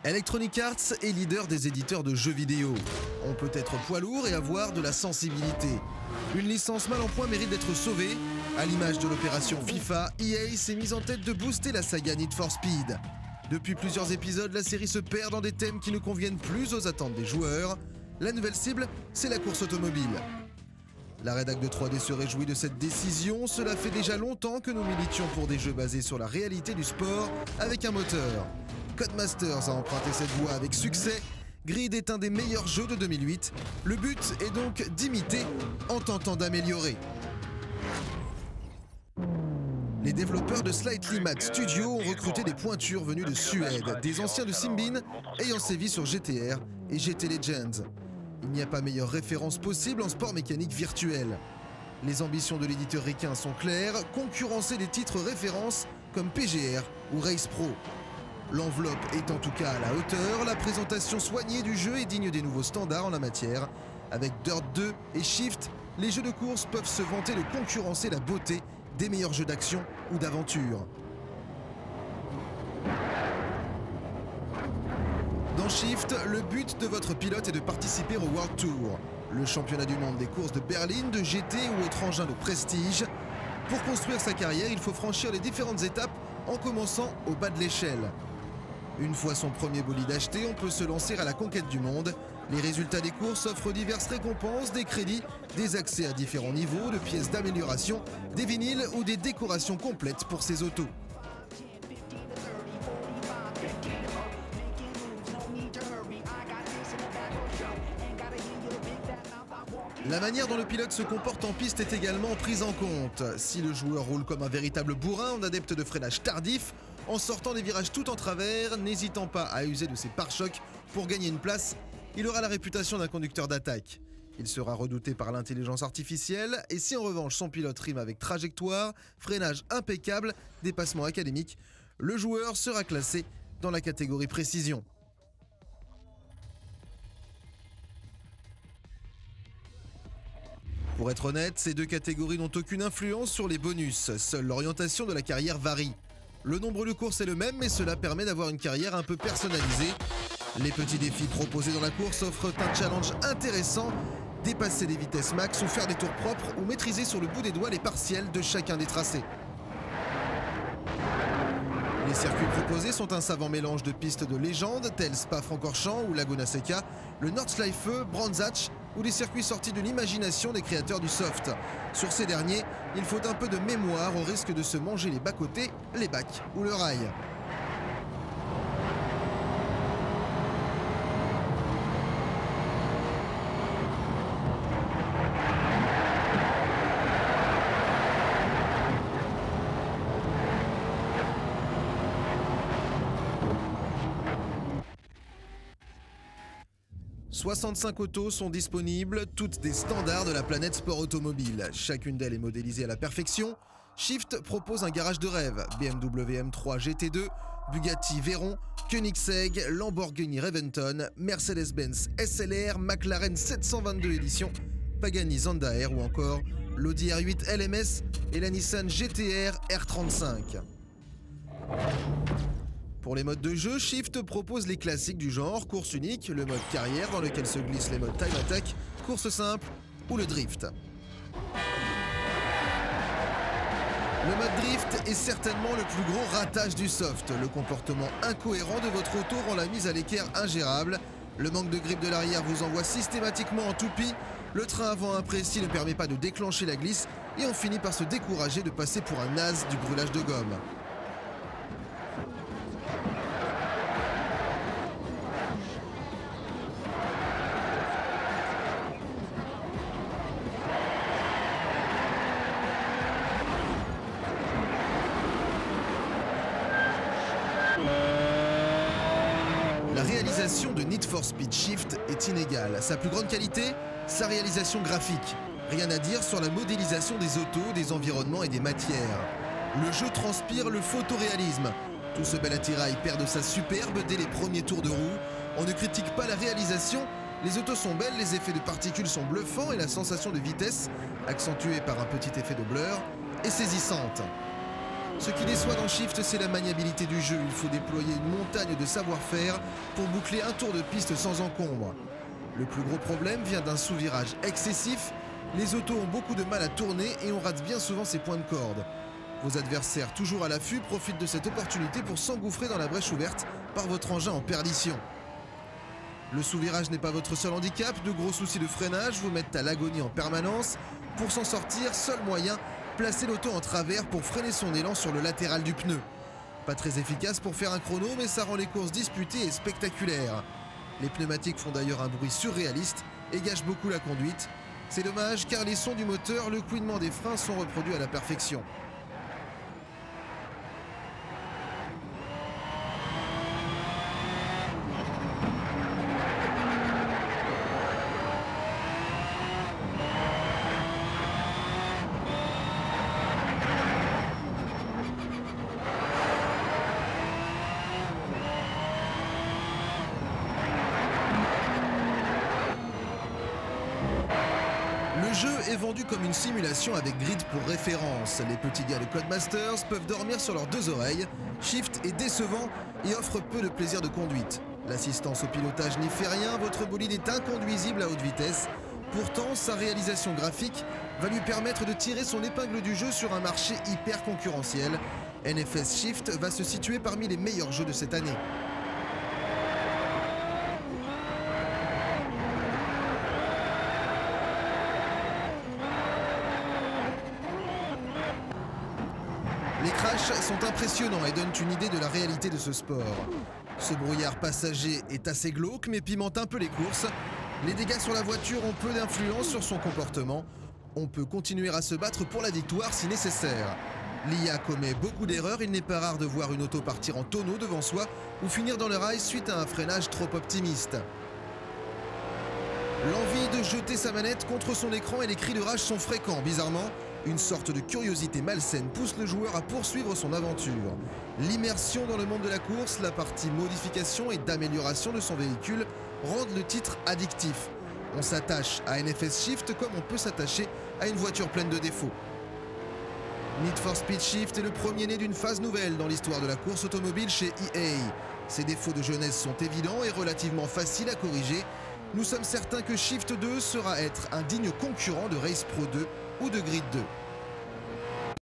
Electronic Arts est leader des éditeurs de jeux vidéo. On peut être poids lourd et avoir de la sensibilité. Une licence mal en point mérite d'être sauvée. À l'image de l'opération FIFA, EA s'est mise en tête de booster la saga Need for Speed. Depuis plusieurs épisodes, la série se perd dans des thèmes qui ne conviennent plus aux attentes des joueurs. La nouvelle cible, c'est la course automobile. La rédac de 3D se réjouit de cette décision. Cela fait déjà longtemps que nous militions pour des jeux basés sur la réalité du sport avec un moteur. Codemasters a emprunté cette voie avec succès. Grid est un des meilleurs jeux de 2008. Le but est donc d'imiter en tentant d'améliorer. Les développeurs de Slightly Mad Studio ont recruté des pointures venues de Suède, des anciens de Simbin ayant sévi sur GTR et GT Legends. Il n'y a pas meilleure référence possible en sport mécanique virtuel. Les ambitions de l'éditeur ricain sont claires, concurrencer des titres références comme PGR ou Race Pro. L'enveloppe est en tout cas à la hauteur, la présentation soignée du jeu est digne des nouveaux standards en la matière. Avec Dirt 2 et Shift, les jeux de course peuvent se vanter de concurrencer la beauté des meilleurs jeux d'action ou d'aventure. Dans Shift, le but de votre pilote est de participer au World Tour, le championnat du monde des courses de berline, de GT ou autre engin de prestige. Pour construire sa carrière, il faut franchir les différentes étapes en commençant au bas de l'échelle. Une fois son premier bolide acheté, on peut se lancer à la conquête du monde. Les résultats des courses offrent diverses récompenses, des crédits, des accès à différents niveaux, de pièces d'amélioration, des vinyles ou des décorations complètes pour ses autos. La manière dont le pilote se comporte en piste est également prise en compte. Si le joueur roule comme un véritable bourrin en adepte de freinage tardif, en sortant des virages tout en travers, n'hésitant pas à user de ses pare-chocs pour gagner une place, il aura la réputation d'un conducteur d'attaque. Il sera redouté par l'intelligence artificielle et si en revanche son pilote rime avec trajectoire, freinage impeccable, dépassement académique, le joueur sera classé dans la catégorie précision. Pour être honnête, ces deux catégories n'ont aucune influence sur les bonus, seule l'orientation de la carrière varie. Le nombre de courses est le même, mais cela permet d'avoir une carrière un peu personnalisée. Les petits défis proposés dans la course offrent un challenge intéressant, dépasser les vitesses max ou faire des tours propres ou maîtriser sur le bout des doigts les partiels de chacun des tracés. Les circuits proposés sont un savant mélange de pistes de légende tels Spa-Francorchamps ou Laguna Seca, le Nordschleife, Brands Hatch ou des circuits sortis de l'imagination des créateurs du soft. Sur ces derniers, il faut un peu de mémoire au risque de se manger les bas-côtés, les bacs ou le rail. « 65 autos sont disponibles, toutes des standards de la planète sport automobile. Chacune d'elles est modélisée à la perfection. Shift propose un garage de rêve. BMW M3 GT2, Bugatti Veyron, Koenigsegg, Lamborghini Reventon, Mercedes-Benz SLR, McLaren 722 édition, Pagani Zandaer ou encore l'Audi R8 LMS et la Nissan GT-R R35. Pour les modes de jeu, Shift propose les classiques du genre, course unique, le mode carrière dans lequel se glissent les modes time attack, course simple ou le drift. Le mode drift est certainement le plus gros ratage du soft. Le comportement incohérent de votre auto rend la mise à l'équerre ingérable. Le manque de grip de l'arrière vous envoie systématiquement en toupie. Le train avant imprécis ne permet pas de déclencher la glisse et on finit par se décourager de passer pour un naze du brûlage de gomme. La réalisation de Need for Speed Shift est inégale. Sa plus grande qualité, sa réalisation graphique. Rien à dire sur la modélisation des autos, des environnements et des matières. Le jeu transpire le photoréalisme. Tout ce bel attirail perd de sa superbe dès les premiers tours de roue. On ne critique pas la réalisation, les autos sont belles, les effets de particules sont bluffants et la sensation de vitesse, accentuée par un petit effet de blur, est saisissante. Ce qui déçoit dans Shift, c'est la maniabilité du jeu. Il faut déployer une montagne de savoir-faire pour boucler un tour de piste sans encombre. Le plus gros problème vient d'un sous-virage excessif. Les autos ont beaucoup de mal à tourner et on rate bien souvent ses points de corde. Vos adversaires, toujours à l'affût, profitent de cette opportunité pour s'engouffrer dans la brèche ouverte par votre engin en perdition. Le sous-virage n'est pas votre seul handicap. De gros soucis de freinage vous mettent à l'agonie en permanence. Pour s'en sortir, seul moyen, placer l'auto en travers pour freiner son élan sur le latéral du pneu. Pas très efficace pour faire un chrono, mais ça rend les courses disputées et spectaculaires. Les pneumatiques font d'ailleurs un bruit surréaliste et gâchent beaucoup la conduite. C'est dommage car les sons du moteur, le couinement des freins sont reproduits à la perfection. Le jeu est vendu comme une simulation avec grid pour référence. Les petits gars de Codemasters peuvent dormir sur leurs deux oreilles. Shift est décevant et offre peu de plaisir de conduite. L'assistance au pilotage n'y fait rien, votre bolide est inconduisible à haute vitesse. Pourtant, sa réalisation graphique va lui permettre de tirer son épingle du jeu sur un marché hyper concurrentiel. NFS Shift va se situer parmi les meilleurs jeux de cette année. Les crashs sont impressionnants et donnent une idée de la réalité de ce sport. Ce brouillard passager est assez glauque mais pimente un peu les courses. Les dégâts sur la voiture ont peu d'influence sur son comportement. On peut continuer à se battre pour la victoire si nécessaire. L'IA commet beaucoup d'erreurs, il n'est pas rare de voir une auto partir en tonneau devant soi ou finir dans le rail suite à un freinage trop optimiste. L'envie de jeter sa manette contre son écran et les cris de rage sont fréquents. Bizarrement, une sorte de curiosité malsaine pousse le joueur à poursuivre son aventure. L'immersion dans le monde de la course, la partie modification et d'amélioration de son véhicule rendent le titre addictif. On s'attache à NFS Shift comme on peut s'attacher à une voiture pleine de défauts. Need for Speed Shift est le premier-né d'une phase nouvelle dans l'histoire de la course automobile chez EA. Ses défauts de jeunesse sont évidents et relativement faciles à corriger. Nous sommes certains que Shift 2 sera être un digne concurrent de Race Pro 2 ou de Grid 2.